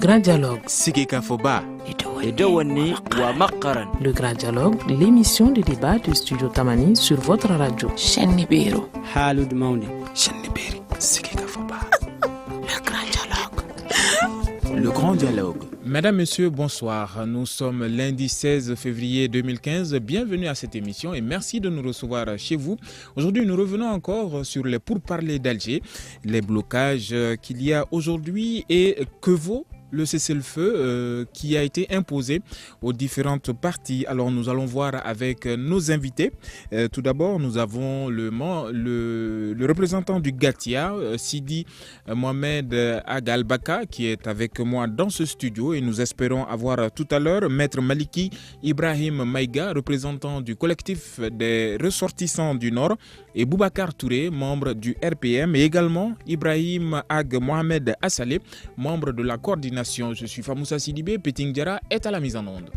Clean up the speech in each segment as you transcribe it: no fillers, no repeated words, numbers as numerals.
grand dialogue. Sigika Foba. Edouani wa Makaran. Le grand dialogue, l'émission de débat de Studio Tamani sur votre radio. Chaîne Nibéro. Haloud Mauni. Chaîne Nibéri. Sigika Foba. Le grand dialogue. Le grand dialogue. Mesdames, Messieurs, bonsoir. Nous sommes lundi 16 février 2015. Bienvenue à cette émission et merci de nous recevoir chez vous. Aujourd'hui, nous revenons encore sur les pourparlers d'Alger, les blocages qu'il y a aujourd'hui et que vaut le cessez-le-feu qui a été imposé aux différentes parties. Alors nous allons voir avec nos invités. Tout d'abord, nous avons le représentant du Gatia, Sidi Mohamed Agalbaka, qui est avec moi dans ce studio et nous espérons avoir tout à l'heure Maître Maliki Ibrahim Maïga, représentant du collectif des ressortissants du Nord, et Boubacar Touré, membre du RPM, et également Ibrahim Ag Mohamed Assalé, membre de la coordination. Je suis Famoussa Sidibé, Peting Diara est à la mise en onde.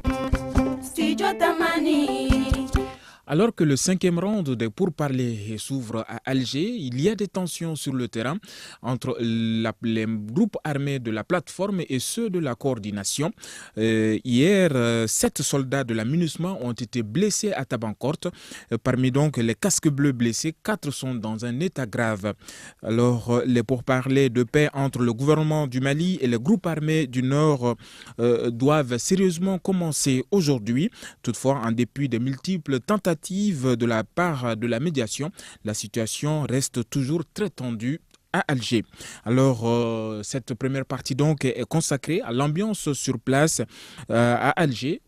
Alors que le 5e round des pourparlers s'ouvre à Alger, il y a des tensions sur le terrain entre les groupes armés de la plateforme et ceux de la coordination. Hier, 7 soldats de la MINUSMA ont été blessés à Tabancourt. Parmi donc les casques bleus blessés, 4 sont dans un état grave. Alors, les pourparlers de paix entre le gouvernement du Mali et les groupes armés du Nord doivent sérieusement commencer aujourd'hui. Toutefois, en dépit des multiples tentatives de la part de la médiation, la situation reste toujours très tendue à Alger. Alors, cette première partie donc est consacrée à l'ambiance sur place à Alger.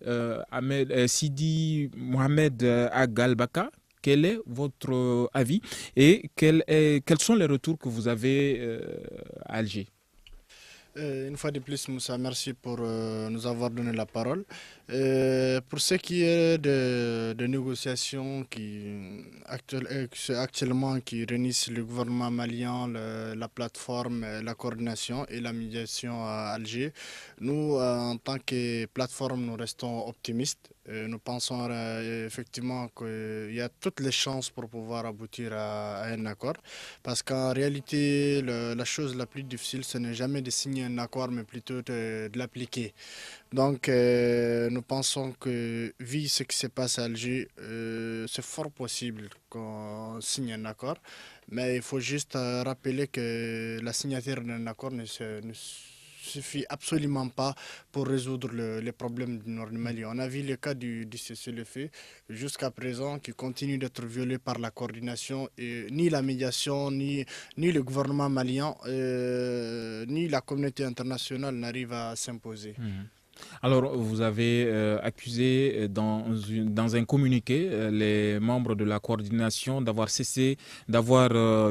Sidi Mohamed Agalbaka, quel est votre avis et quels sont les retours que vous avez à Alger? Une fois de plus, Moussa, merci pour nous avoir donné la parole. Pour ce qui est de négociations actuellement qui réunissent le gouvernement malien, la plateforme, la coordination et la médiation à Alger, nous, en tant que plateforme, nous restons optimistes. Nous pensons effectivement qu'il y a toutes les chances pour pouvoir aboutir à un accord. Parce qu'en réalité, la chose la plus difficile, ce n'est jamais de signer un accord, mais plutôt de l'appliquer. Donc, nous pensons que, vu ce qui se passe à Alger, c'est fort possible qu'on signe un accord. Mais il faut juste rappeler que la signature d'un accord ne suffit absolument pas pour résoudre les problèmes du Nord du Mali. On a vu le cas du cessez-le-feu jusqu'à présent qui continue d'être violé par la coordination et ni la médiation, ni le gouvernement malien, ni la communauté internationale n'arrive à s'imposer. Alors, vous avez accusé dans un communiqué les membres de la coordination d'avoir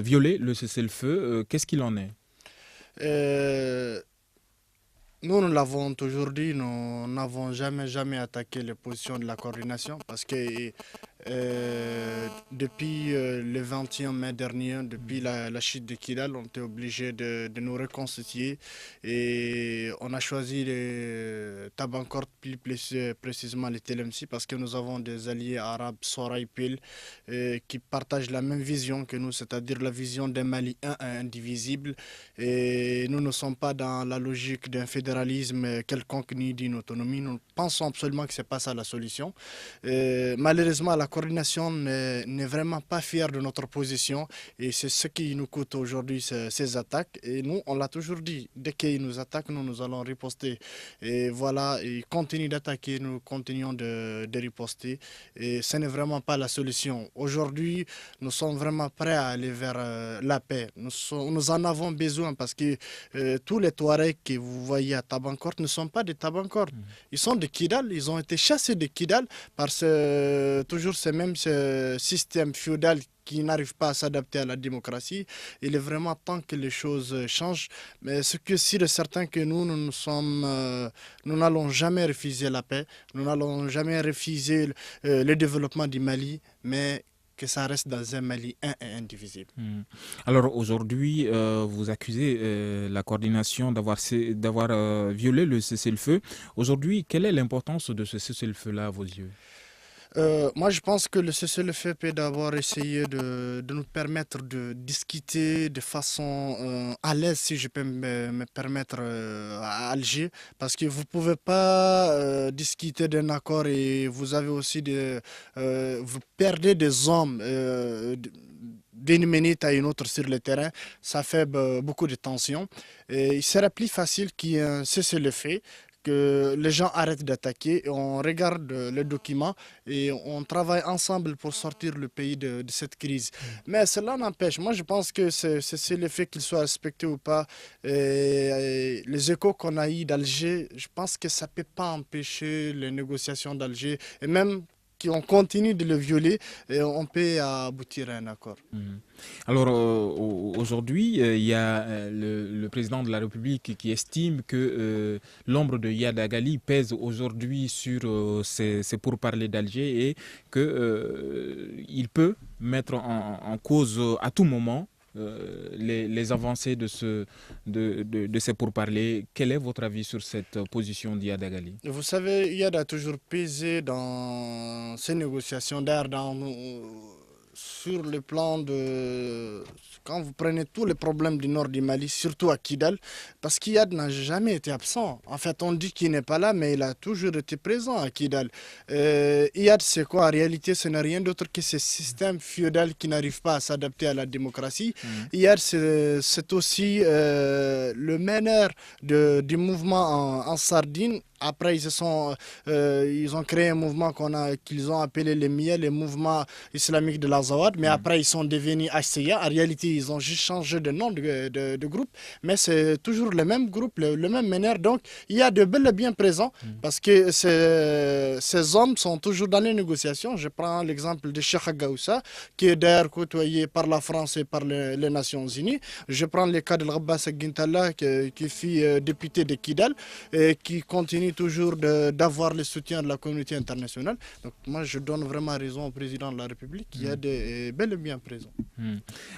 violé le cessez-le-feu. Qu'est-ce qu'il en est? Nous l'avons toujours dit, nous n'avons jamais attaqué les positions de la coordination parce que depuis le 21 mai dernier, depuis la chute de Kidal, on était obligé de nous reconstituer et on a choisi Tabancourt, plus précisément les Telemsi, parce que nous avons des alliés arabes, Sora et Pil, qui partagent la même vision que nous, c'est-à-dire la vision d'un Mali indivisible. Et nous ne sommes pas dans la logique d'un fédéralisme quelconque ni d'une autonomie. Nous pensons absolument que ce n'est pas ça la solution. Malheureusement, la coordination n'est vraiment pas fière de notre position et c'est ce qui nous coûte aujourd'hui ces attaques. Et nous, on l'a toujours dit, dès qu'ils nous attaquent, nous allons riposter. Et voilà, ils continuent d'attaquer, nous continuons de riposter. Et ce n'est vraiment pas la solution. Aujourd'hui, nous sommes vraiment prêts à aller vers la paix. Nous en avons besoin parce que tous les Touaregs que vous voyez à Tabancourt ne sont pas des Tabancourt. Ils sont de Kidal, ils ont été chassés de Kidal par toujours ce même système féodal qui n'arrive pas à s'adapter à la démocratie. Il est vraiment temps que les choses changent. Mais ce que sûr est certain que nous n'allons jamais refuser la paix, nous n'allons jamais refuser le développement du Mali, mais que ça reste dans un Mali un et indivisible. Alors aujourd'hui, vous accusez la coordination d'avoir violé le cessez-le-feu. Aujourd'hui, quelle est l'importance de ce cessez-le-feu-là à vos yeux? Moi, je pense que le cessez-le-feu peut d'abord essayer de nous permettre de discuter de façon à l'aise, si je peux me permettre, à Alger, parce que vous ne pouvez pas discuter d'un accord et vous avez aussi vous perdez des hommes. D'une minute à une autre sur le terrain, ça fait beaucoup de tensions. Et il serait plus facile qu'il y ait un cessez-le-feu, que les gens arrêtent d'attaquer, et on regarde les documents et on travaille ensemble pour sortir le pays de cette crise. Mais cela n'empêche, moi je pense que c'est le fait qu'il soit respecté ou pas. Et les échos qu'on a eu d'Alger, je pense que ça ne peut pas empêcher les négociations d'Alger. Et même qu'on continue de le violer, et on peut aboutir à un accord. Alors aujourd'hui, il y a le président de la République qui estime que l'ombre de Iyad Agali pèse aujourd'hui sur ces pourparlers d'Alger et qu'il peut mettre en cause à tout moment les avancées de ces pourparlers. Quel est votre avis sur cette position d'Iyad Agali? Vous savez, Iyad a toujours pesé dans ces négociations, d'ailleurs, sur le plan de... Quand vous prenez tous les problèmes du nord du Mali, surtout à Kidal, parce qu'Iyad n'a jamais été absent. En fait, on dit qu'il n'est pas là, mais il a toujours été présent à Kidal. Iyad, c'est quoi? En réalité, ce n'est rien d'autre que ce système féodal qui n'arrive pas à s'adapter à la démocratie. Iyad, c'est aussi le meneur du mouvement en Sardine. Après, ils ont créé un mouvement qu'ils ont appelé les MIA, les mouvements islamiques de l'Azawad, mais après ils sont devenus HCA. En réalité, ils ont juste changé de nom de groupe, mais c'est toujours le même groupe, le même meneur. Donc, il y a de bel et bien présents, parce que ces hommes sont toujours dans les négociations. Je prends l'exemple de Cheikh Gaoussa, qui est d'ailleurs côtoyé par la France et par les Nations Unies. Je prends le cas de l'Abbas Gintala, qui fut député de Kidal, et qui continue toujours d'avoir le soutien de la communauté internationale. Donc moi, je donne vraiment raison au président de la République qui est bel et bien présent.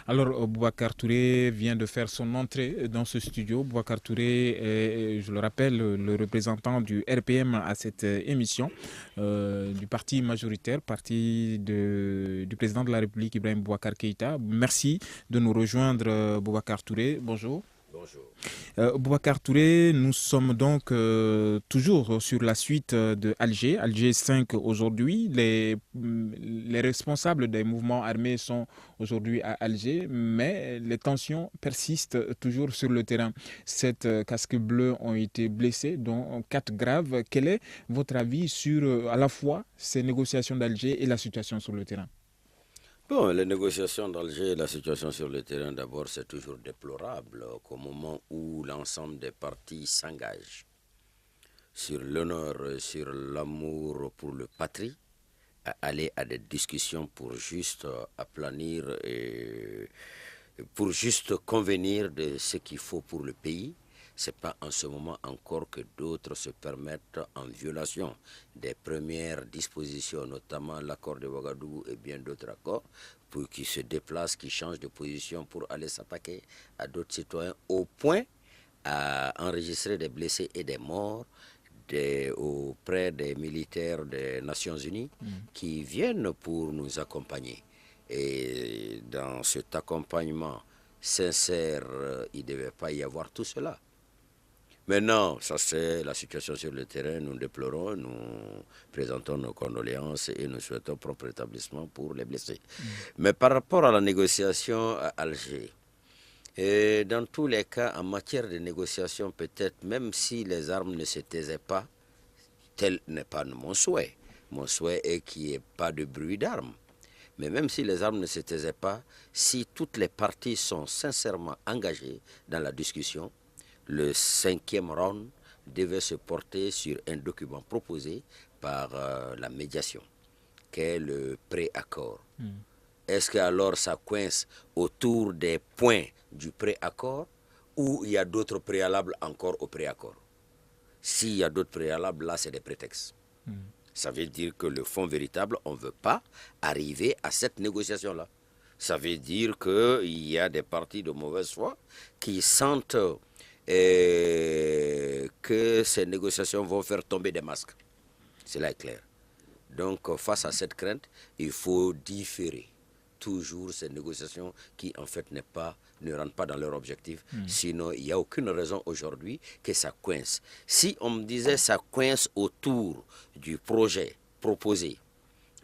Alors, Boubacar Touré vient de faire son entrée dans ce studio. Boubacar Touré est, je le rappelle, le représentant du RPM à cette émission, du parti majoritaire, parti du président de la République, Ibrahim Boubacar Keïta. Merci de nous rejoindre, Boubacar Touré. Bonjour. Bonjour. Boubacar Touré, nous sommes donc toujours sur la suite de Alger 5 aujourd'hui. Les responsables des mouvements armés sont aujourd'hui à Alger, mais les tensions persistent toujours sur le terrain. 7 casques bleus ont été blessés, dont 4 graves. Quel est votre avis sur à la fois ces négociations d'Alger et la situation sur le terrain? Bon, les négociations d'Alger et la situation sur le terrain, d'abord, c'est toujours déplorable qu'au moment où l'ensemble des partis s'engagent sur l'honneur, sur l'amour pour le patrie, à aller à des discussions pour juste aplanir et pour juste convenir de ce qu'il faut pour le pays. Ce n'est pas en ce moment encore que d'autres se permettent, en violation des premières dispositions, notamment l'accord de Ouagadougou et bien d'autres accords, pour qu'ils se déplacent, qu'ils changent de position pour aller s'attaquer à d'autres citoyens, au point à enregistrer des blessés et des morts auprès des militaires des Nations Unies qui viennent pour nous accompagner. Et dans cet accompagnement sincère, il ne devait pas y avoir tout cela. Maintenant, ça c'est la situation sur le terrain, nous déplorons, nous présentons nos condoléances et nous souhaitons propre rétablissement pour les blessés. Mais par rapport à la négociation à Alger, et dans tous les cas, en matière de négociation, peut-être même si les armes ne se taisaient pas, tel n'est pas mon souhait. Mon souhait est qu'il n'y ait pas de bruit d'armes. Mais même si les armes ne se taisaient pas, si toutes les parties sont sincèrement engagées dans la discussion, le 5e round devait se porter sur un document proposé par la médiation, qu'est le préaccord. Est-ce que alors ça coince autour des points du préaccord ou il y a d'autres préalables encore au préaccord? S'il y a d'autres préalables, là c'est des prétextes. Ça veut dire que le fond véritable, on ne veut pas arriver à cette négociation-là. Ça veut dire qu'il y a des partis de mauvaise foi qui sentent que ces négociations vont faire tomber des masques. Cela est clair. Donc, face à cette crainte, il faut différer toujours ces négociations qui, en fait, ne rentrent pas dans leur objectif. Sinon, il n'y a aucune raison aujourd'hui que ça coince. Si on me disait ça coince autour du projet proposé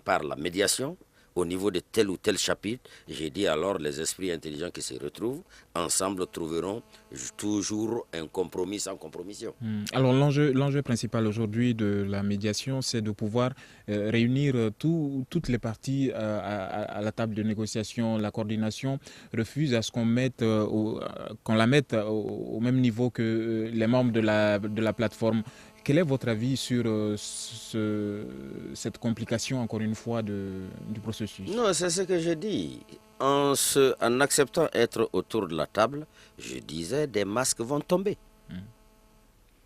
par la médiation, au niveau de tel ou tel chapitre, j'ai dit alors les esprits intelligents qui se retrouvent, ensemble trouveront toujours un compromis sans compromission. Alors l'enjeu principal aujourd'hui de la médiation, c'est de pouvoir réunir toutes les parties à la table de négociation. La coordination refuse à ce qu'on la mette au même niveau que les membres de la plateforme. Quel est votre avis sur cette complication, encore une fois, du processus? Non, c'est ce que je dis. En acceptant être autour de la table, je disais, des masques vont tomber.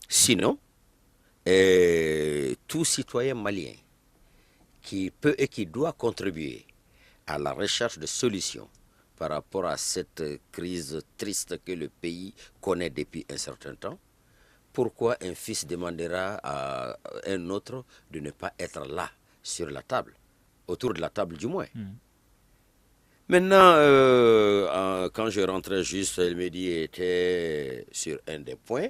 Sinon, tout citoyen malien qui peut et qui doit contribuer à la recherche de solutions par rapport à cette crise triste que le pays connaît depuis un certain temps, pourquoi un fils demandera à un autre de ne pas être là, sur la table, autour de la table du moins? Maintenant, quand je rentrais juste, elle me dit était sur un des points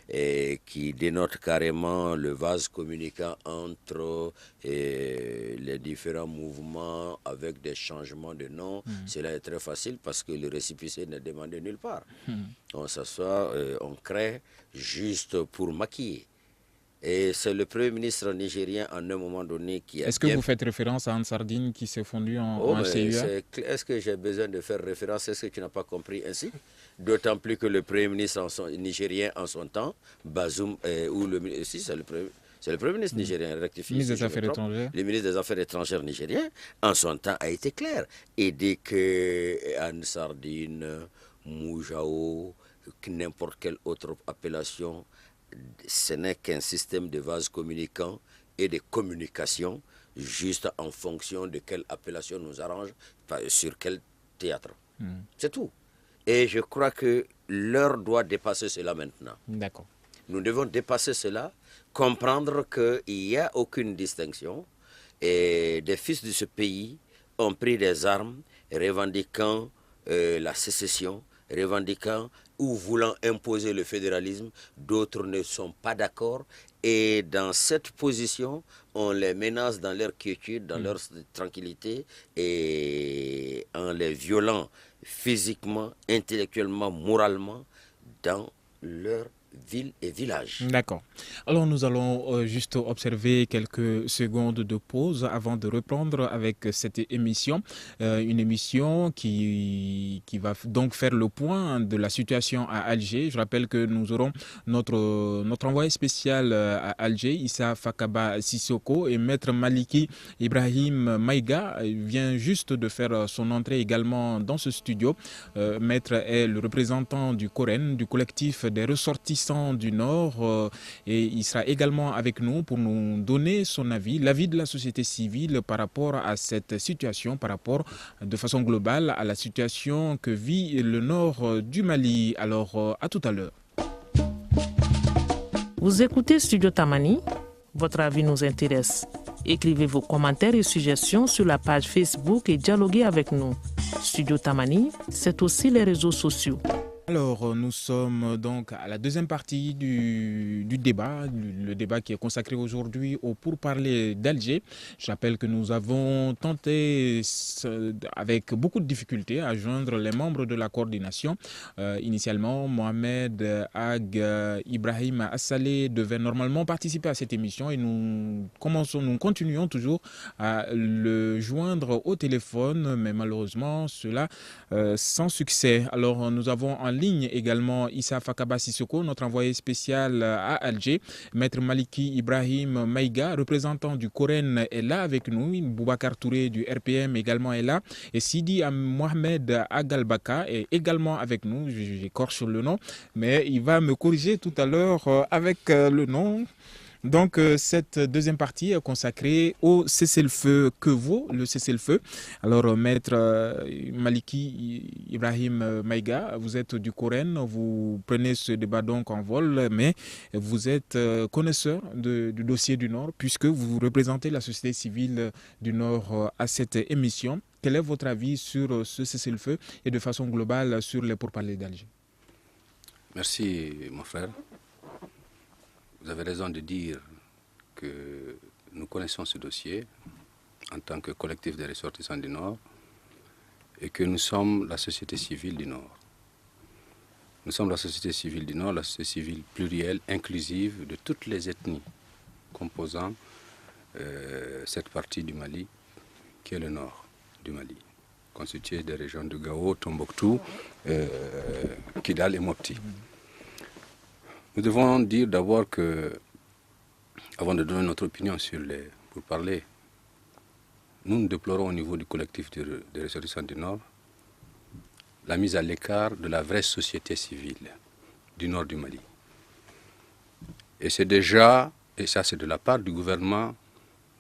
et qui dénote carrément le vase communicant entre les différents mouvements avec des changements de nom. Cela est très facile parce que le récépissé n'est demandé nulle part. On s'assoit, on crée juste pour maquiller. Et c'est le Premier ministre nigérien, en un moment donné, qui a... Est-ce que vous faites référence à Ansardine qui s'est fondu en CUA? Est-ce que j'ai besoin de faire référence? Est-ce que tu n'as pas compris ainsi? D'autant plus que le Premier ministre nigérien, en son temps, Bazoum, si c'est le Premier ministre nigérien, rectifie. Le ministre des Affaires étrangères. Le ministre des Affaires étrangères nigérien, en son temps, a été clair. Et dès que Ansardine, Moujao, n'importe quelle autre appellation, ce n'est qu'un système de vases communicants et de communication juste en fonction de quelle appellation nous arrange, sur quel théâtre. C'est tout. Et je crois que l'heure doit dépasser cela maintenant. D'accord. Nous devons dépasser cela, comprendre qu'il n'y a aucune distinction et des fils de ce pays ont pris des armes revendiquant la sécession, revendiquant ou voulant imposer le fédéralisme, d'autres ne sont pas d'accord. Et dans cette position, on les menace dans leur quiétude, dans leur tranquillité, et en les violant physiquement, intellectuellement, moralement, dans leur ville et village. D'accord. Alors nous allons juste observer quelques secondes de pause avant de reprendre avec cette émission. Une émission qui va donc faire le point de la situation à Alger. Je rappelle que nous aurons notre envoyé spécial à Alger, Issa Fakaba Sissoko, et Maître Maliki Ibrahim Maïga vient juste de faire son entrée également dans ce studio. Maître est le représentant du COREN, du collectif des ressortissants du Nord, et il sera également avec nous pour nous donner son avis, l'avis de la société civile par rapport à cette situation, par rapport de façon globale à la situation que vit le Nord du Mali. Alors, à tout à l'heure. Vous écoutez Studio Tamani, votre avis nous intéresse. Écrivez vos commentaires et suggestions sur la page Facebook et dialoguez avec nous. Studio Tamani, c'est aussi les réseaux sociaux. Alors, nous sommes donc à la deuxième partie du débat, le débat qui est consacré aujourd'hui au pourparlers d'Alger. Je rappelle que nous avons tenté, avec beaucoup de difficultés, à joindre les membres de la coordination. Initialement, Mohamed Ag Ibrahim Assalé devait normalement participer à cette émission et nous continuons toujours à le joindre au téléphone, mais malheureusement, cela sans succès. Alors, nous avons en ligne également Issa Fakaba Sissoko, notre envoyé spécial à Alger. Maître Maliki Ibrahim Maïga, représentant du COREN, est là avec nous. Boubacar Touré du RPM également est là. Et Sidi Mohamed Agalbaka est également avec nous. J'écorche le nom, mais il va me corriger tout à l'heure avec le nom. Donc, cette deuxième partie est consacrée au cessez-le-feu. Que vaut le cessez-le-feu? Alors, maître Maliki Ibrahim Maïga, vous êtes du Coren, vous prenez ce débat donc en vol, mais vous êtes connaisseur du dossier du Nord, puisque vous représentez la société civile du Nord à cette émission. Quel est votre avis sur ce cessez-le-feu et de façon globale sur les pourparlers d'Alger? Merci, mon frère. Vous avez raison de dire que nous connaissons ce dossier en tant que collectif des ressortissants du Nord et que nous sommes la société civile du Nord. Nous sommes la société civile du Nord, la société civile plurielle, inclusive de toutes les ethnies composant cette partie du Mali qui est le Nord du Mali, constituée des régions de Gao, Tombouctou, Kidal et Mopti. Nous devons dire d'abord que, avant de donner notre opinion sur les pourparlers, nous déplorons au niveau du collectif des ressortissants du Nord la mise à l'écart de la vraie société civile du Nord du Mali. Et c'est déjà, et ça c'est de la part du gouvernement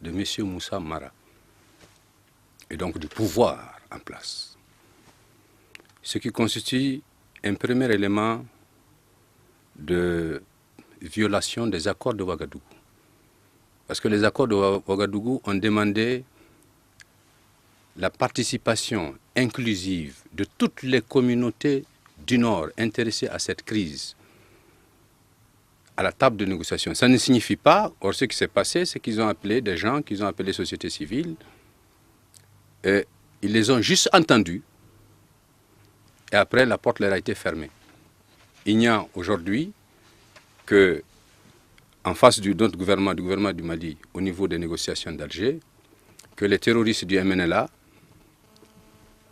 de M. Moussa Mara, et donc du pouvoir en place. Ce qui constitue un premier élément de violation des accords de Ouagadougou. Parce que les accords de Ouagadougou ont demandé la participation inclusive de toutes les communautés du Nord intéressées à cette crise à la table de négociation. Ça ne signifie pas, or ce qui s'est passé, c'est qu'ils ont appelé des gens qu'ils ont appelés sociétés civiles, et ils les ont juste entendus, et après la porte leur a été fermée. Il n'y a aujourd'hui que, en face de notre gouvernement, du gouvernement du Mali, au niveau des négociations d'Alger, que les terroristes du MNLA,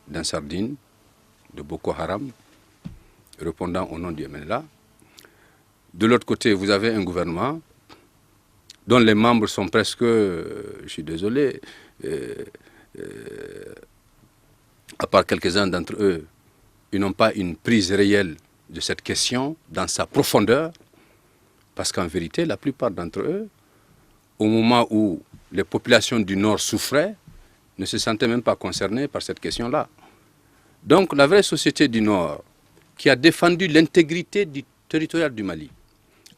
d'Ansardine, de Boko Haram, répondant au nom du MNLA. De l'autre côté, vous avez un gouvernement dont les membres sont presque, je suis désolé, à part quelques-uns d'entre eux, ils n'ont pas une prise réelle de cette question dans sa profondeur, parce qu'en vérité, la plupart d'entre eux, au moment où les populations du Nord souffraient, ne se sentaient même pas concernées par cette question-là. Donc la vraie société du Nord, qui a défendu l'intégrité du territorial du Mali,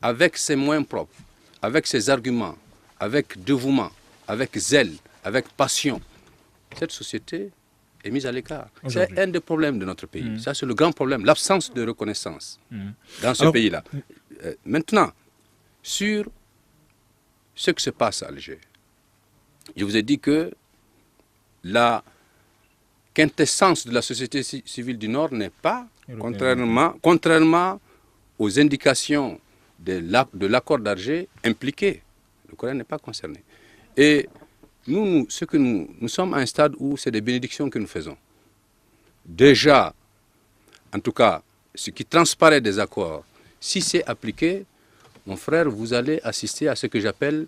avec ses moyens propres, avec ses arguments, avec dévouement, avec zèle, avec passion, cette société est mise à l'écart. C'est un des problèmes de notre pays. Ça, c'est le grand problème, l'absence de reconnaissance dans ce pays-là. Maintenant, sur ce qui se passe à Alger, je vous ai dit que la quintessence de la société civile du Nord n'est pas, contrairement aux indications de l'accord d'Alger, impliquée. Le Coran n'est pas concerné. Et nous sommes à un stade où c'est des bénédictions que nous faisons. Déjà, en tout cas, ce qui transparaît des accords, si c'est appliqué, mon frère, vous allez assister à ce que j'appelle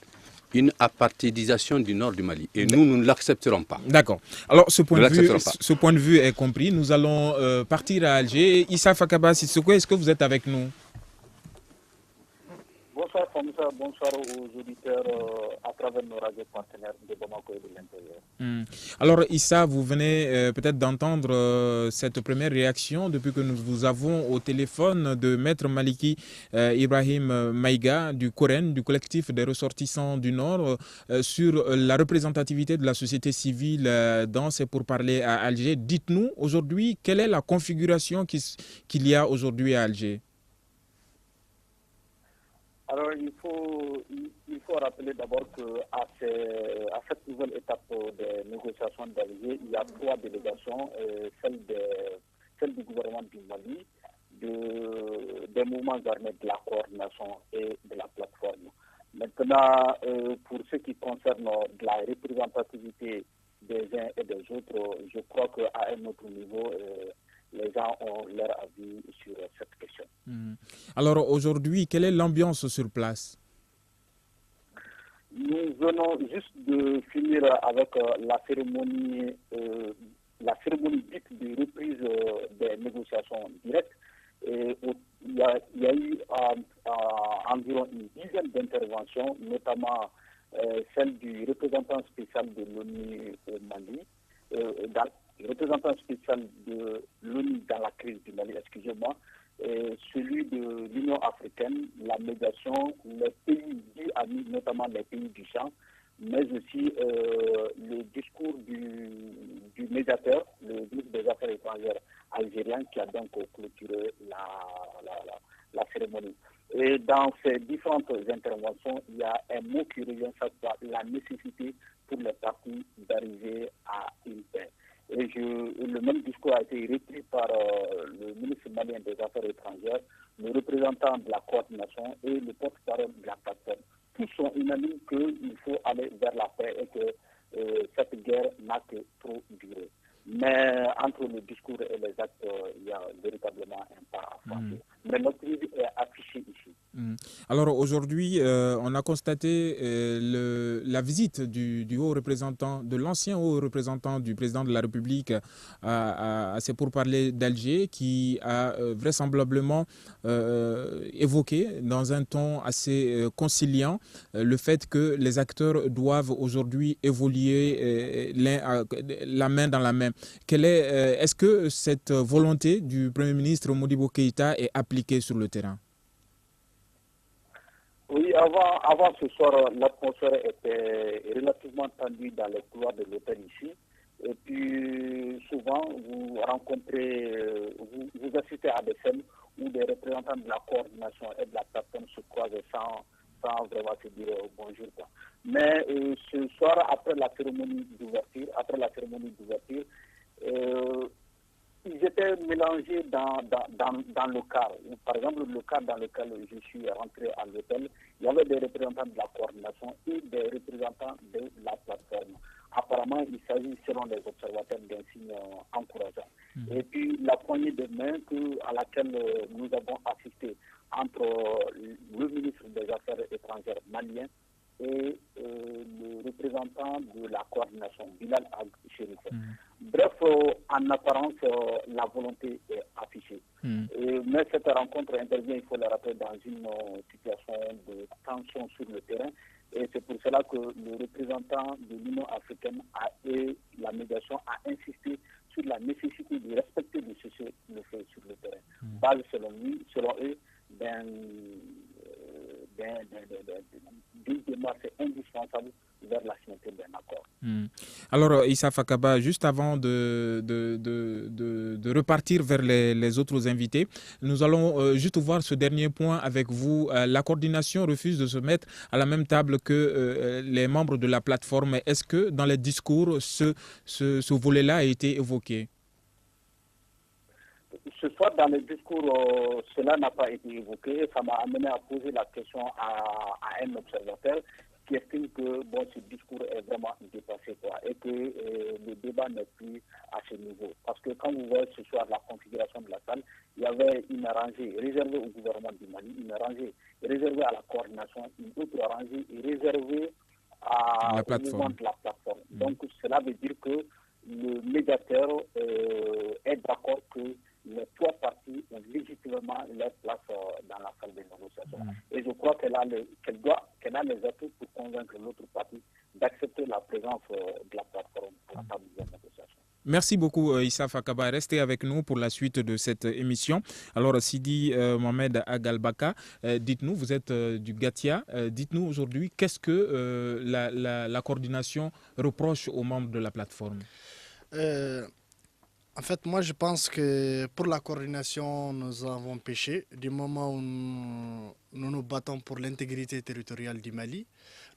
une apartheidisation du nord du Mali. Et nous ne l'accepterons pas. D'accord. Alors, ce point de vue est compris. Nous allons partir à Alger. Issa Fakaba Sissoko, est-ce que vous êtes avec nous? Bonsoir, Famoussa. Bonsoir aux auditeurs à travers nos radios partenaires de Bamako et de l'intérieur. Alors, Issa, vous venez peut-être d'entendre cette première réaction depuis que nous vous avons au téléphone de Maître Maliki Ibrahim Maïga du Coren, du collectif des ressortissants du Nord, sur la représentativité de la société civile dans ces pourparlers à Alger. Dites-nous aujourd'hui, quelle est la configuration qu'il y a aujourd'hui à Alger? Alors, il faut rappeler d'abord qu'à cette nouvelle étape des négociations d'Alger, il y a 3 délégations, celle du gouvernement du Mali, des mouvements armés de la coordination et de la plateforme. Maintenant, pour ce qui concerne de la représentativité des uns et des autres, je crois qu'à un autre niveau, les gens ont leur avis sur cette question. Alors aujourd'hui, quelle est l'ambiance sur place? Nous venons juste de finir avec la cérémonie dite de reprise des négociations directes. Et il y a eu environ une dizaine d'interventions, notamment celle du représentant spécial de l'ONU au Mali, le représentant spécial de l'ONU dans la crise du Mali, excusez-moi, celui de l'Union africaine, la médiation, les pays dits amis, notamment les pays du champ, mais aussi le discours du médiateur, le ministre des Affaires étrangères algérien, qui a donc clôturé la cérémonie. Et dans ces différentes interventions, il y a un mot qui revient chaque fois, la nécessité pour les partis d'arriver à une paix. Et le même discours a été repris par le ministre malien des Affaires étrangères, le représentant de la coordination et le porte-parole de la plateforme. Tous sont unanimes qu'il faut aller vers la paix et que cette guerre n'a que trop duré. Mais entre le discours et les actes, il y a véritablement un pas à franchir. Mais notre vie est affichée ici. Alors aujourd'hui, on a constaté la visite du haut représentant, de l'ancien haut représentant du président de la République à ces pourparlers d'Alger, qui a vraisemblablement évoqué dans un ton assez conciliant le fait que les acteurs doivent aujourd'hui évoluer la main dans la main. Est-ce que cette volonté du Premier ministre Modibo Keïta est appliquée sur le terrain? Oui, avant ce soir, l'atmosphère était relativement tendue dans les couloirs de l'hôtel ici. Et puis, souvent, vous rencontrez, vous assistez à des scènes où des représentants de la coordination et de la plateforme se croisent sans vraiment se dire bonjour. Mais ce soir, après la cérémonie d'ouverture, ils étaient mélangés dans le car. Par exemple, le car dans lequel je suis rentré à l'hôtel, il y avait des représentants de la coordination et des représentants de la plateforme. Apparemment, il s'agit, selon les observateurs, d'un signe encourageant. Et puis, la poignée de main à laquelle nous avons assisté entre le ministre des Affaires étrangères malien et le représentant de la coordination, Bilal Ag-Sherif. Bref, en apparence, la volonté est affichée. Mais cette rencontre intervient, il faut le rappeler, dans une situation de tension sur le terrain. Et c'est pour cela que le représentant de l'Union africaine et la médiation a insisté sur la nécessité de respecter le cessez-le-feu sur le terrain. Base, selon eux, d'une démarche indispensable vers la signature d'un accord. Alors, Issa Fakaba, juste avant de repartir vers les autres invités, nous allons juste voir ce dernier point avec vous. La coordination refuse de se mettre à la même table que les membres de la plateforme. Est-ce que dans les discours, ce volet-là a été évoqué? Ce soir, dans le discours, cela n'a pas été évoqué. Ça m'a amené à poser la question à un observateur qui estime que ce discours est vraiment dépassé et que le débat n'est plus à ce niveau. Parce que quand vous voyez ce soir la configuration de la salle, il y avait une rangée réservée au gouvernement du Mali, une rangée réservée à la coordination, une autre rangée réservée au mouvement de la plateforme. Donc cela veut dire que le médiateur est d'accord que les trois parties ont légitimement leur place dans la salle de négociation. Et je crois qu'elle a les atouts pour convaincre l'autre partie d'accepter la présence de la plateforme à la table de négociation. Merci beaucoup Issa Fakaba. Restez avec nous pour la suite de cette émission. Alors Sidi Mohamed Agalbaka, dites-nous, vous êtes du Gatia, dites-nous aujourd'hui qu'est-ce que la coordination reproche aux membres de la plateforme? En fait, moi, je pense que pour la coordination, nous avons péché. Du moment où nous nous battons pour l'intégrité territoriale du Mali,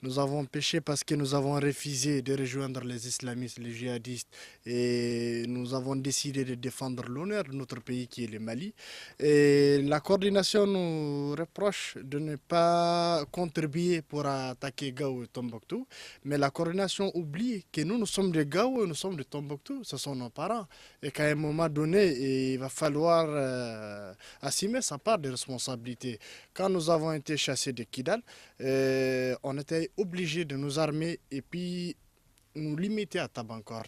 nous avons péché parce que nous avons refusé de rejoindre les islamistes, les djihadistes, et nous avons décidé de défendre l'honneur de notre pays qui est le Mali. Et la coordination nous reproche de ne pas contribuer pour attaquer Gao et Tombouctou, mais la coordination oublie que nous sommes de Gao et nous sommes de Tombouctou, ce sont nos parents. Et qu'à un moment donné, il va falloir assumer sa part de responsabilité. Quand nous avons été chassés de Kidal, on était obligés de nous armer et puis nous limiter à Tabankort.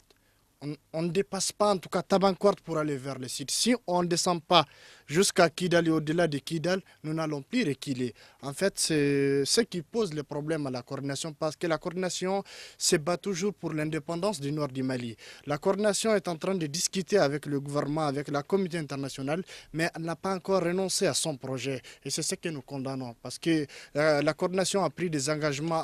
on ne dépasse pas en tout cas Tabankort pour aller vers le sud. Si on ne descend pas jusqu'à Kidal et au-delà de Kidal, nous n'allons plus reculer. En fait, c'est ce qui pose le problème à la coordination parce que la coordination se bat toujours pour l'indépendance du nord du Mali. La coordination est en train de discuter avec le gouvernement, avec la communauté internationale, mais elle n'a pas encore renoncé à son projet. Et c'est ce que nous condamnons parce que la coordination a pris des engagements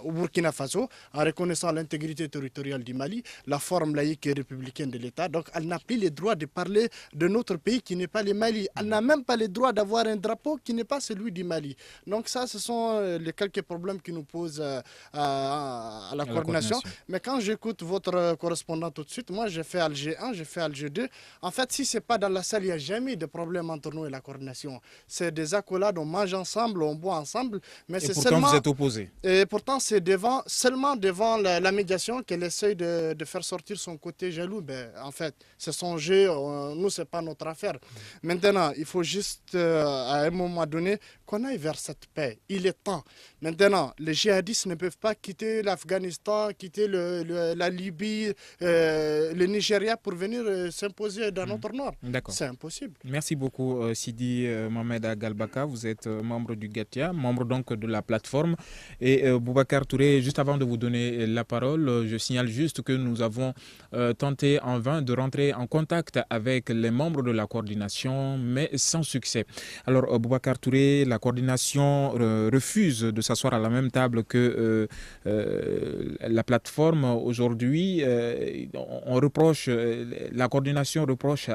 au Burkina Faso en reconnaissant l'intégrité territoriale du Mali, la forme laïque et républicaine de l'État. Donc elle n'a plus le droit de parler de notre pays qui n'est pas le Mali. Elle n'a même pas le droit d'avoir un drapeau qui n'est pas celui du Mali. Donc ça, ce sont les quelques problèmes qui nous posent à la coordination. Mais quand j'écoute votre correspondant tout de suite, moi j'ai fait Alger 1, j'ai fait Alger 2. En fait, si ce n'est pas dans la salle, il n'y a jamais de problème entre nous et la coordination. C'est des accolades, on mange ensemble, on boit ensemble. Mais c'est pourtant, seulement, vous êtes opposés. Et pourtant, c'est seulement devant la médiation qu'elle essaye de faire sortir son côté jaloux. Ben, en fait, c'est son jeu, nous, ce n'est pas notre affaire. Maintenant, il faut juste, à un moment donné, qu'on aille vers cette paix. Il est temps. Maintenant, les djihadistes ne peuvent pas quitter l'Afghanistan, quitter la Libye, le Nigeria pour venir s'imposer dans notre nord. C'est impossible. Merci beaucoup, Sidi Mohamed Agalbaka. Vous êtes membre du GATIA, membre donc de la plateforme. Et Boubacar Touré, juste avant de vous donner la parole, je signale juste que nous avons tenté en vain de rentrer en contact avec les membres de la coordination, mais sans succès. Alors, Boubacar Touré, la coordination refuse de s'asseoir à la même table que la plateforme. Aujourd'hui, on reproche, la coordination reproche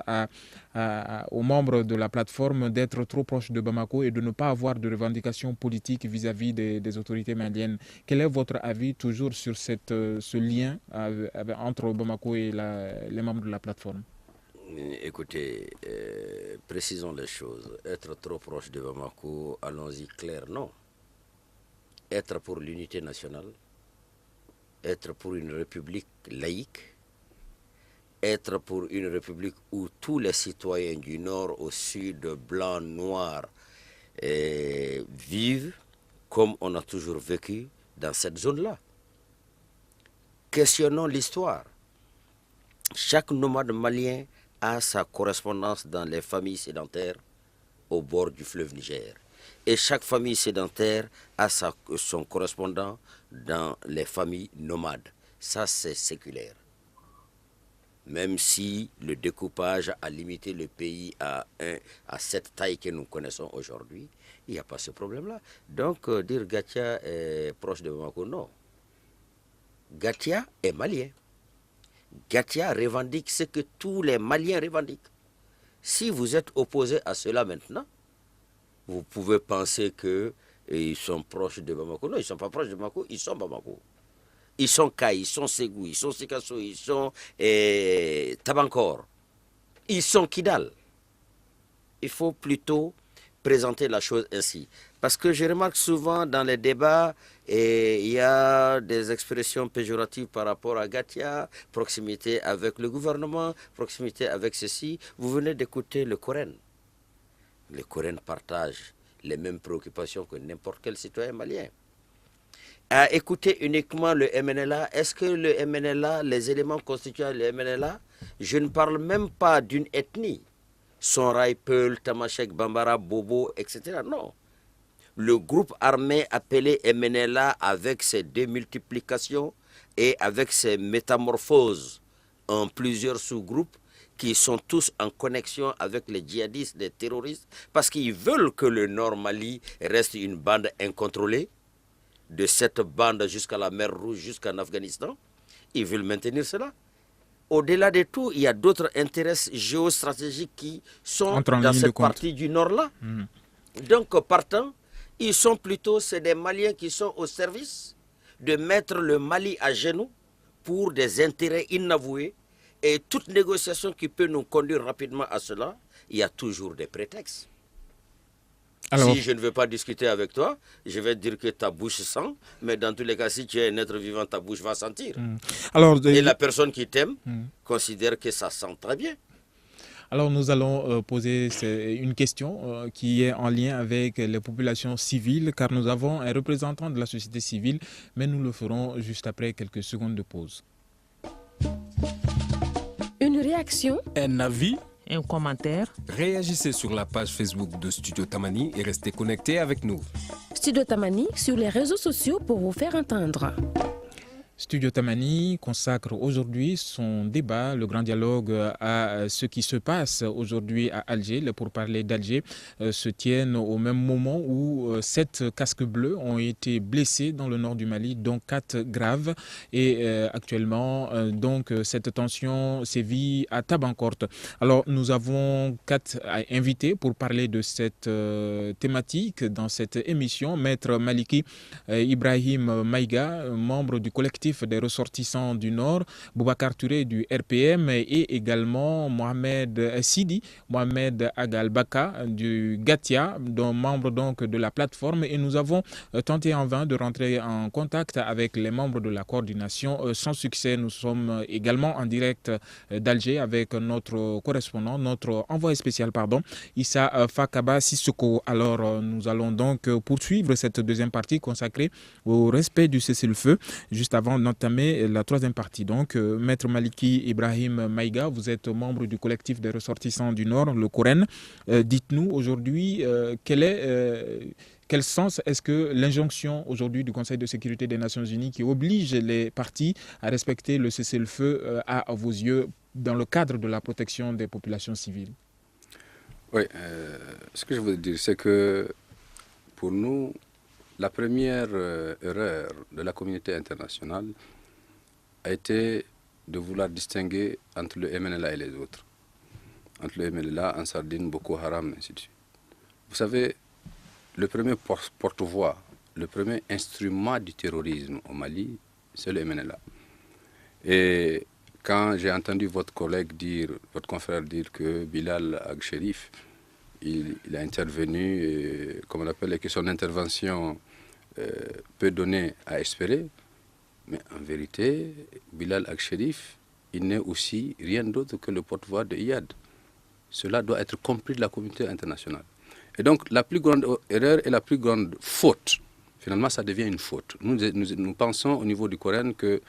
aux membres de la plateforme d'être trop proches de Bamako et de ne pas avoir de revendications politiques vis-à-vis des autorités maliennes. Quel est votre avis toujours sur ce lien entre Bamako et les membres de la plateforme? Écoutez, précisons les choses. Être trop proche de Bamako, allons-y clair, non. Être pour l'unité nationale, être pour une république laïque, être pour une république où tous les citoyens du nord au sud, blancs, noirs, vivent comme on a toujours vécu dans cette zone-là. Questionnons l'histoire. Chaque nomade malien a sa correspondance dans les familles sédentaires au bord du fleuve Niger. Et chaque famille sédentaire a son correspondant dans les familles nomades. Ça, c'est séculaire. Même si le découpage a limité le pays à cette taille que nous connaissons aujourd'hui, il n'y a pas ce problème-là. Donc, dire Gatia est proche de Bamako, non. Gatia est malien. Gatia revendique ce que tous les Maliens revendiquent. Si vous êtes opposé à cela maintenant, vous pouvez penser qu'ils sont proches de Bamako. Non, ils ne sont pas proches de Bamako, ils sont Bamako. Ils sont Kaï, ils sont Ségou, ils sont Sikasso, ils sont Tabankor, ils sont Kidal. Il faut plutôt présenter la chose ainsi. Parce que je remarque souvent dans les débats, il y a des expressions péjoratives par rapport à Gatia, proximité avec le gouvernement, proximité avec ceci. Vous venez d'écouter le Coran. Le Coran partage les mêmes préoccupations que n'importe quel citoyen malien. À écouter uniquement le MNLA, est-ce que le MNLA, les éléments constituant le MNLA, je ne parle même pas d'une ethnie, Sonrai, Peul, Tamashek, Bambara, Bobo, etc. Non. Le groupe armé appelé MNLA, avec ses démultiplications et avec ses métamorphoses en plusieurs sous-groupes, qui sont tous en connexion avec les djihadistes, les terroristes, parce qu'ils veulent que le Nord Mali reste une bande incontrôlée, de cette bande jusqu'à la mer Rouge, jusqu'en Afghanistan. Ils veulent maintenir cela. Au-delà de tout, il y a d'autres intérêts géostratégiques qui sont dans cette partie du Nord-là. Donc, partant, ils sont plutôt, c'est des Maliens qui sont au service de mettre le Mali à genoux pour des intérêts inavoués. Et toute négociation qui peut nous conduire rapidement à cela, il y a toujours des prétextes. Alors, si je ne veux pas discuter avec toi, je vais te dire que ta bouche sent, mais dans tous les cas, si tu es un être vivant, ta bouche va sentir. Alors, et la personne qui t'aime considère que ça sent très bien. Alors nous allons poser une question qui est en lien avec les populations civiles, car nous avons un représentant de la société civile, mais nous le ferons juste après quelques secondes de pause. réaction, un avis, un commentaire. réagissez sur la page Facebook de Studio Tamani et restez connectés avec nous. Studio Tamani sur les réseaux sociaux pour vous faire entendre. Studio Tamani consacre aujourd'hui son débat, le grand dialogue, à ce qui se passe aujourd'hui à Alger. Les pourparlers d'Alger se tiennent au même moment où 7 casques bleus ont été blessés dans le nord du Mali, dont 4 graves. Et actuellement, donc, cette tension sévit à Tabankort. Alors, nous avons 4 invités pour parler de cette thématique dans cette émission. Maître Maliki Ibrahim Maïga, membre du collectif des ressortissants du Nord, Boubacar Touré du RPM et également Mohamed Sidi, Mohamed Agal Baka du Gatia, membre donc de la plateforme. Et nous avons tenté en vain de rentrer en contact avec les membres de la coordination. Sans succès, nous sommes également en direct d'Alger avec notre correspondant, notre envoyé spécial, Issa Fakaba Sissoko. Alors, nous allons donc poursuivre cette deuxième partie consacrée au respect du cessez-le-feu, juste avant d'entamer la troisième partie. Donc, Maître Maliki Ibrahim Maïga, vous êtes membre du collectif des ressortissants du Nord, le Coren. Dites-nous aujourd'hui quel sens est-ce que l'injonction aujourd'hui du Conseil de sécurité des Nations Unies qui oblige les parties à respecter le cessez-le-feu a à vos yeux dans le cadre de la protection des populations civiles? Oui, ce que je veux dire, c'est que pour nous, la première erreur de la communauté internationale a été de vouloir distinguer entre le MNLA et les autres. Entre le MNLA, Ansar Dine, Boko Haram, ainsi de suite. Vous savez, le premier porte-voix, le premier instrument du terrorisme au Mali, c'est le MNLA. Et quand j'ai entendu votre confrère dire que Bilal Ag-Sherif, il a intervenu, et, comme on appelle, et que son intervention peut donner à espérer, mais en vérité, Bilal Ag-Sherif, il n'est aussi rien d'autre que le porte-voix de IAD. Cela doit être compris de la communauté internationale. Et donc, la plus grande erreur et la plus grande faute, finalement, ça devient une faute. Nous pensons au niveau du Coran que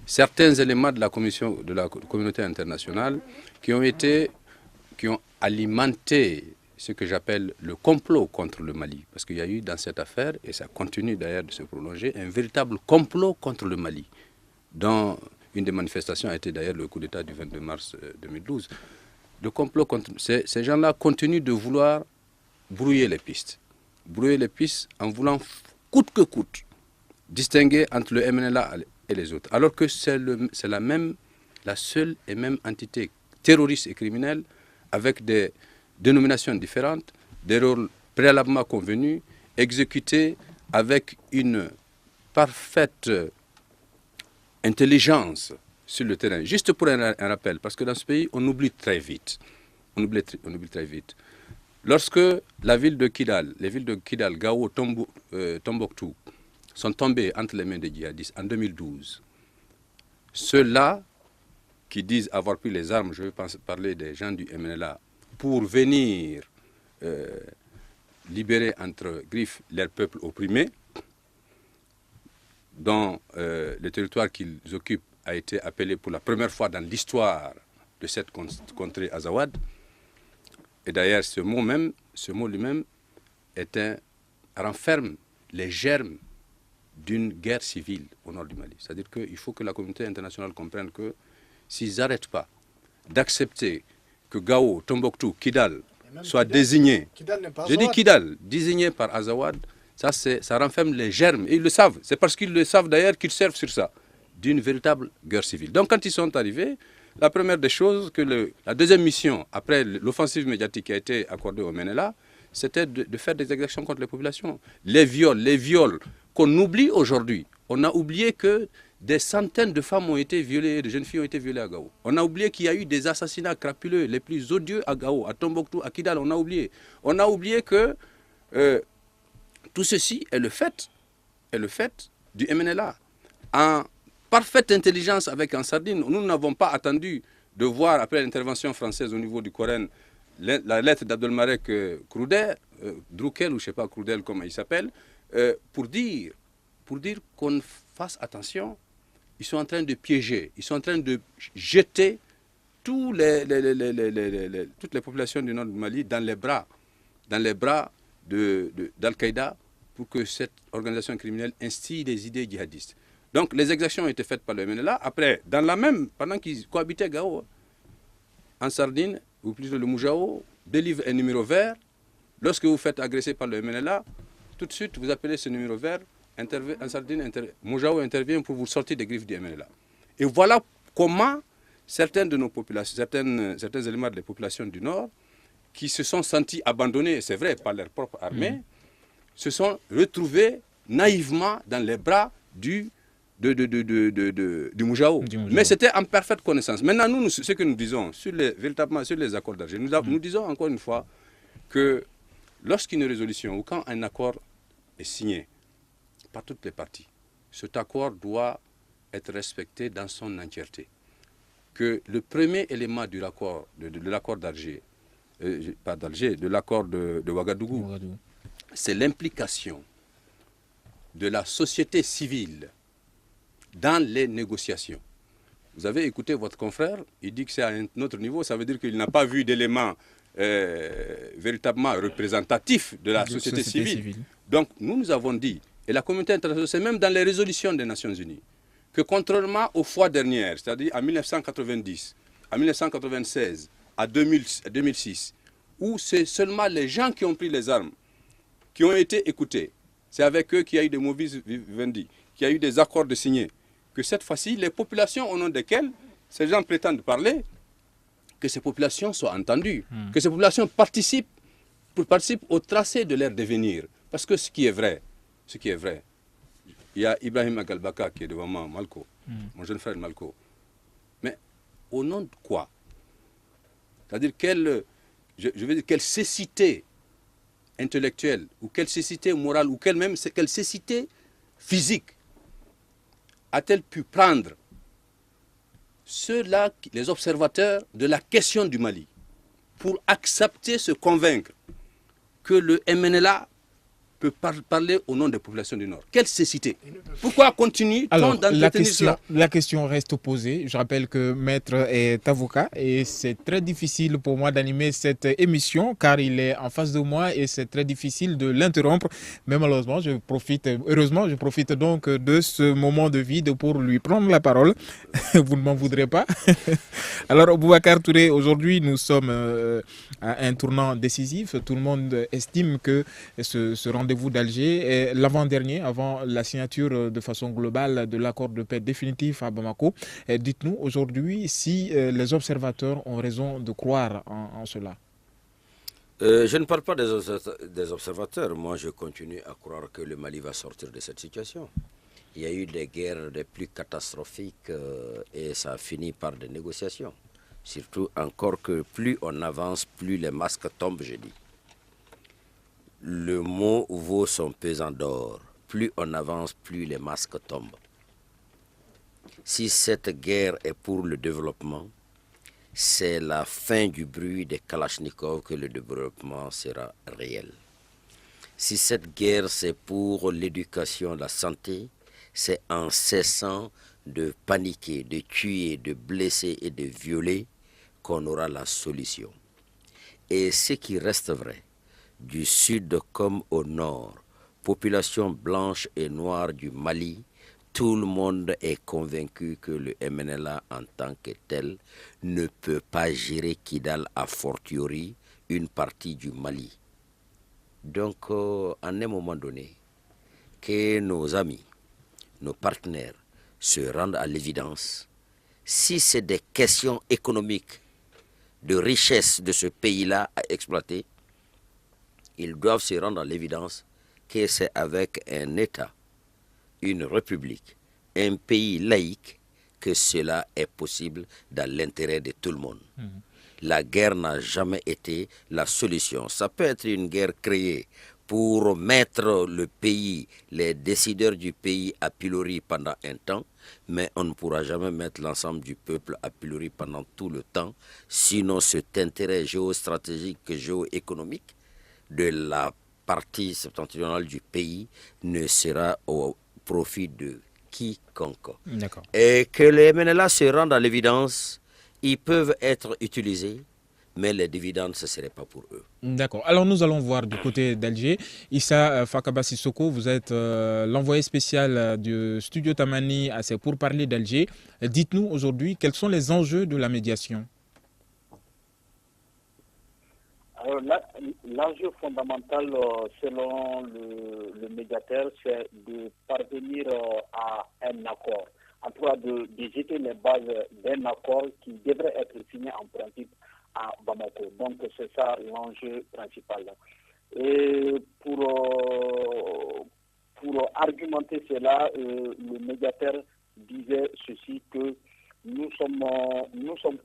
certains éléments de la communauté internationale qui ont alimenté ce que j'appelle le complot contre le Mali. Parce qu'il y a eu dans cette affaire, et ça continue d'ailleurs de se prolonger, un véritable complot contre le Mali, dont une des manifestations a été d'ailleurs le coup d'État du 22 mars 2012. Le complot contre ces gens-là continuent de vouloir brouiller les pistes. Brouiller les pistes en voulant coûte que coûte distinguer entre le MNLA et les autres. Alors que c'est la seule et même entité terroriste et criminelle avec des dénominations différentes, des rôles préalablement convenus, exécutés avec une parfaite intelligence sur le terrain. Juste pour un rappel, parce que dans ce pays, on oublie très vite. On oublie très vite. Lorsque les villes de Kidal, Gao, Tombouctou sont tombées entre les mains des djihadistes en 2012, ceux-là qui disent avoir pris les armes, je vais parler des gens du MNLA, pour venir libérer entre griffes leur peuple opprimé, dont le territoire qu'ils occupent a été appelé pour la première fois dans l'histoire de cette contrée Azawad. Et d'ailleurs, ce mot lui-même renferme les germes d'une guerre civile au nord du Mali. C'est-à-dire qu'il faut que la communauté internationale comprenne que s'ils n'arrêtent pas d'accepter que Gao, Tombouctou, Kidal soient désignés, je dis Kidal, désignés par Azawad, ça renferme les germes, et ils le savent. C'est parce qu'ils le savent d'ailleurs qu'ils servent sur ça, d'une véritable guerre civile. Donc quand ils sont arrivés, la première des choses, la deuxième mission, après l'offensive médiatique qui a été accordée au MNLA, c'était de faire des exactions contre les populations. Les viols qu'on oublie aujourd'hui. On a oublié que des centaines de femmes ont été violées, de jeunes filles ont été violées à Gao. On a oublié qu'il y a eu des assassinats crapuleux, les plus odieux à Gao, à Tombouctou, à Kidal. On a oublié. On a oublié que tout ceci est le fait du MNLA. En parfaite intelligence avec Ansar Dine, nous n'avons pas attendu de voir, après l'intervention française au niveau du Coran, la lettre d'Abdelmarek Droukel, ou je ne sais pas Kroudel comment il s'appelle, pour dire qu'on fasse attention. Ils sont en train de piéger, ils sont en train de jeter toutes les populations du nord du Mali dans les bras d'Al-Qaïda pour que cette organisation criminelle instille des idées djihadistes. Donc les exactions ont été faites par le MNLA. Après, pendant qu'ils cohabitaient Gao, en Sardine, ou plutôt le Moujao, délivre un numéro vert. Lorsque vous faites agresser par le MNLA, tout de suite vous appelez ce numéro vert, en Sardine, Moujao intervient pour vous sortir des griffes du MNLA. Et voilà comment certains de nos populations, certains éléments des populations du Nord, qui se sont sentis abandonnés, c'est vrai, par leur propre armée, se sont retrouvés naïvement dans les bras du Moujao. Mais c'était en parfaite connaissance. Maintenant, nous, ce que nous disons, véritablement sur les accords d'Alger, nous disons encore une fois que lorsqu'une résolution ou quand un accord est signé par toutes les parties, cet accord doit être respecté dans son entièreté. Que le premier élément de l'accord d'Alger, de l'accord de Ouagadougou, c'est l'implication de la société civile dans les négociations. Vous avez écouté votre confrère, il dit que c'est à un autre niveau, ça veut dire qu'il n'a pas vu d'éléments véritablement représentatifs de la société civile. Donc nous avons dit, et la communauté internationale, c'est même dans les résolutions des Nations Unies, que contrairement aux fois dernières, c'est-à-dire en 1990, en 1996, à 2006, où c'est seulement les gens qui ont pris les armes, qui ont été écoutés, c'est avec eux qu'il y a eu des movies vendus, qu'il y a eu des accords de signés, que cette fois-ci, les populations au nom desquelles ces gens prétendent parler, que ces populations soient entendues, que ces populations participent au tracé de leur devenir. Parce que ce qui est vrai, il y a Ibrahim Agalbaka qui est devant moi, Malko, mon jeune frère Malko. Mais au nom de quoi? C'est-à-dire quelle cécité intellectuelle, ou quelle cécité morale, ou quelle cécité physique a-t-elle pu prendre ceux-là, les observateurs de la question du Mali, pour accepter, se convaincre que le MNLA peut parler au nom des populations du Nord? Quelle cécité? Pourquoi continue-t-on d'entretenir cela? La question reste posée. Je rappelle que Maître est avocat et c'est très difficile pour moi d'animer cette émission car il est en face de moi et c'est très difficile de l'interrompre. Mais malheureusement, heureusement, je profite donc de ce moment de vide pour lui prendre la parole. Vous ne m'en voudrez pas. Alors, Boubacar Touré, aujourd'hui, nous sommes à un tournant décisif. Tout le monde estime que ce rendez-vous d'Alger est l'avant-dernier, avant la signature de façon globale de l'accord de paix définitif à Bamako. Dites-nous aujourd'hui si les observateurs ont raison de croire en cela. Je ne parle pas des observateurs. Moi, je continue à croire que le Mali va sortir de cette situation. Il y a eu des guerres les plus catastrophiques et ça a fini par des négociations. Surtout encore que plus on avance, plus les masques tombent, je dis. Le mot vaut son pesant d'or. Plus on avance, plus les masques tombent. Si cette guerre est pour le développement, c'est la fin du bruit des Kalachnikovs que le développement sera réel. Si cette guerre c'est pour l'éducation, la santé, c'est en cessant de paniquer, de tuer, de blesser et de violer qu'on aura la solution. Et ce qui reste vrai, du sud comme au nord, population blanche et noire du Mali, tout le monde est convaincu que le MNLA en tant que tel ne peut pas gérer Kidal, a fortiori une partie du Mali. Donc, à un moment donné, que nos amis, nos partenaires se rendent à l'évidence, si c'est des questions économiques, de richesse de ce pays-là à exploiter, ils doivent se rendre à l'évidence que c'est avec un État, une république, un pays laïque que cela est possible dans l'intérêt de tout le monde. La guerre n'a jamais été la solution. Ça peut être une guerre créée pour mettre le pays, les décideurs du pays à pilori pendant un temps, mais on ne pourra jamais mettre l'ensemble du peuple à pilori pendant tout le temps, sinon cet intérêt géostratégique, géoéconomique de la partie septentrionale du pays ne sera au profit de quiconque. Et que les MNLA se rendent à l'évidence ils peuvent être utilisés, mais les dividendes, ce ne serait pas pour eux. D'accord. Alors nous allons voir du côté d'Alger. Issa Fakaba Sissoko, vous êtes l'envoyé spécial du studio Tamani à ces pourparlers d'Alger. Dites-nous aujourd'hui quels sont les enjeux de la médiation. Alors, l'enjeu fondamental, selon le médiateur, c'est de parvenir à un accord. En tout cas, de jeter les bases d'un accord qui devrait être signé en principe à Bamako. Donc, c'est ça l'enjeu principal. Et pour argumenter cela, le médiateur disait ceci, que nous sommes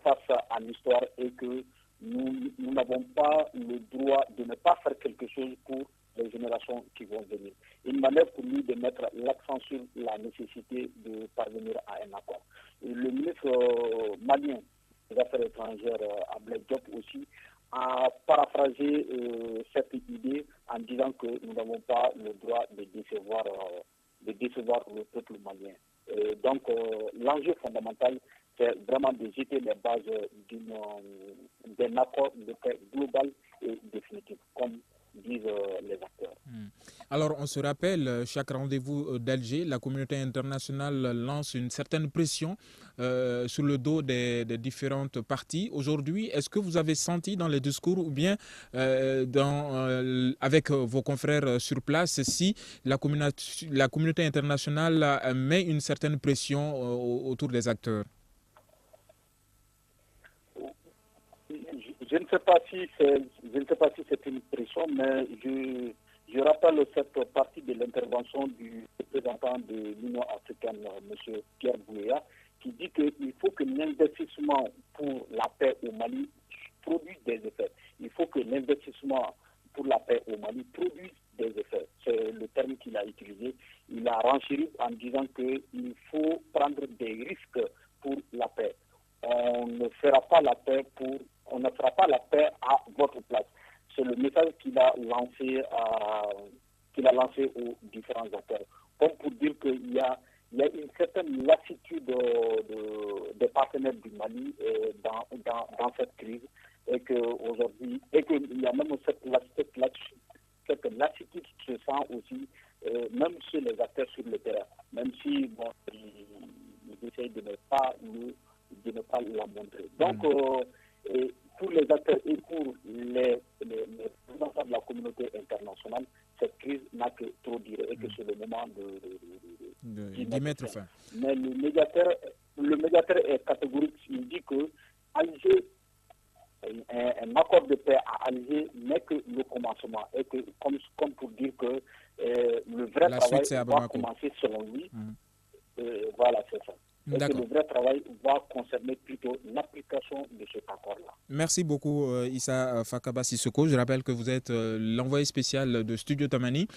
face à l'histoire et que nous n'avons pas le droit de ne pas faire quelque chose pour les générations qui vont venir. Une manière pour nous de mettre l'accent sur la nécessité de parvenir à un accord. Et le ministre malien des Affaires étrangères, Ablaye Diop aussi, a paraphrasé cette idée en disant que nous n'avons pas le droit de décevoir le peuple malien. Donc l'enjeu fondamental, c'est vraiment de jeter les bases d'un accord de paix global et définitif, comme disent les acteurs. Alors, on se rappelle, chaque rendez-vous d'Alger, la communauté internationale lance une certaine pression sur le dos des différentes parties. Aujourd'hui, est-ce que vous avez senti dans les discours ou bien avec vos confrères sur place si la communauté internationale met une certaine pression autour des acteurs? Je ne sais pas si c'est une pression, mais je rappelle cette partie de l'intervention du représentant de l'Union africaine, M. Pierre Bouéa, qui dit qu'il faut que l'investissement pour la paix au Mali produise des effets. Il faut que l'investissement pour la paix au Mali produise des effets. C'est le terme qu'il a utilisé. Il a renchéri en disant qu'il faut prendre des risques pour la paix. On ne fera pas la paix à votre place. C'est le message qu'il a lancé aux différents acteurs. Comme pour dire qu'il y a une certaine lassitude des partenaires du Mali dans cette crise et qu'aujourd'hui, qu'il y a même cette lassitude qui se sent aussi, même chez les acteurs sur le terrain, même si ils essayent de ne pas la montrer. Donc, pour les acteurs et pour les représentants de la communauté internationale, cette crise n'a que trop duré et que c'est le moment d'y mettre fin. Mais le médiateur est catégorique. Il dit que Alger, un accord de paix à Alger n'est que le commencement et que, comme pour dire que le vrai travail va commencer selon lui. Voilà, c'est ça. Et que le vrai travail va concerner plutôt l'application de cet accord-là. Merci beaucoup Issa Fakaba Sissoko. Je rappelle que vous êtes l'envoyé spécial de Studio Tamani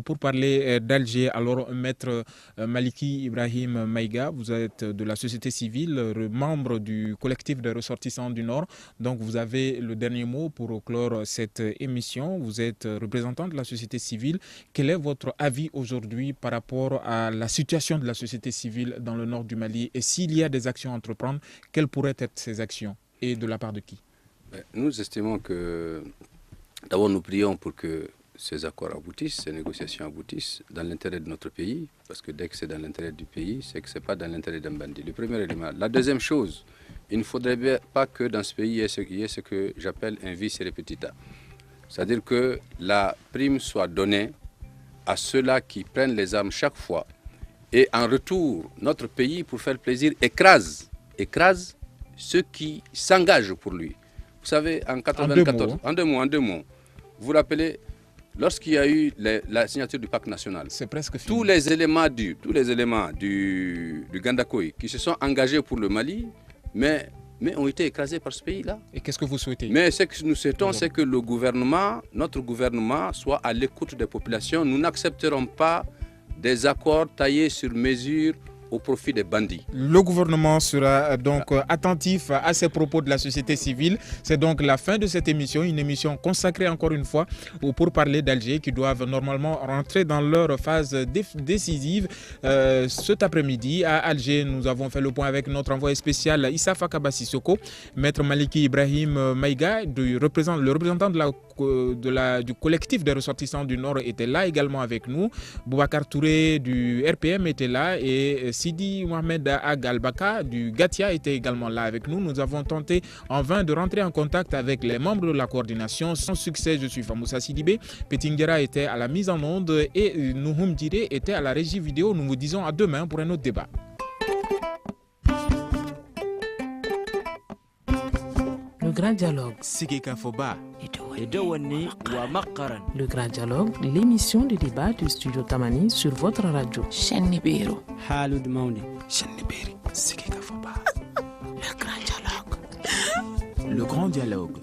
pour parler d'Alger. Alors Maître Maliki Ibrahim Maïga, vous êtes de la société civile, membre du collectif des ressortissants du Nord. Donc vous avez le dernier mot pour clore cette émission. Vous êtes représentant de la société civile. Quel est votre avis aujourd'hui par rapport à la situation de la société civile dans le nord du Mali? Et s'il y a des actions à entreprendre, quelles pourraient être ces actions et de la part de qui? Nous estimons que, d'abord nous prions pour que ces accords aboutissent, ces négociations aboutissent dans l'intérêt de notre pays, parce que dès que c'est dans l'intérêt du pays, c'est que ce n'est pas dans l'intérêt d'un bandit. Le premier élément. La deuxième chose, il ne faudrait pas que dans ce pays il y ait ce que j'appelle un vice repetita. C'est-à-dire que la prime soit donnée à ceux-là qui prennent les armes chaque fois. Et en retour, notre pays, pour faire plaisir, écrase ceux qui s'engagent pour lui. Vous savez, en 1994, en deux mots, vous vous rappelez, lorsqu'il y a eu la signature du pacte national, c'est presque fini. tous les éléments du Gandakoy qui se sont engagés pour le Mali, mais ont été écrasés par ce pays-là. Et qu'est-ce que vous souhaitez? Mais ce que nous souhaitons, c'est que notre gouvernement soit à l'écoute des populations. Nous n'accepterons pas des accords taillés sur mesure au profit des bandits. Le gouvernement sera donc attentif à ces propos de la société civile. C'est donc la fin de cette émission, une émission consacrée encore une fois pour parler d'Alger qui doivent normalement rentrer dans leur phase décisive. Cet après-midi à Alger, nous avons fait le point avec notre envoyé spécial Issa Fakaba Sissoko, Maître Maliki Ibrahim Maïga, le représentant du collectif des ressortissants du Nord était là également avec nous. Boubacar Touré du RPM était là et Sidi Mohamed Agalbaka du Gatia était également là avec nous. Nous avons tenté en vain de rentrer en contact avec les membres de la coordination. Sans succès, je suis Famoussa Sidibé. Petingera était à la mise en onde et Nouhoum Diré était à la régie vidéo. Nous vous disons à demain pour un autre débat. Le grand dialogue. Sigika Foba. Le grand dialogue, l'émission de débat du studio Tamani sur votre radio. Shenibiro. Halud Mauni. Shenibiri. Sigika Foba. Le grand dialogue. Le grand dialogue.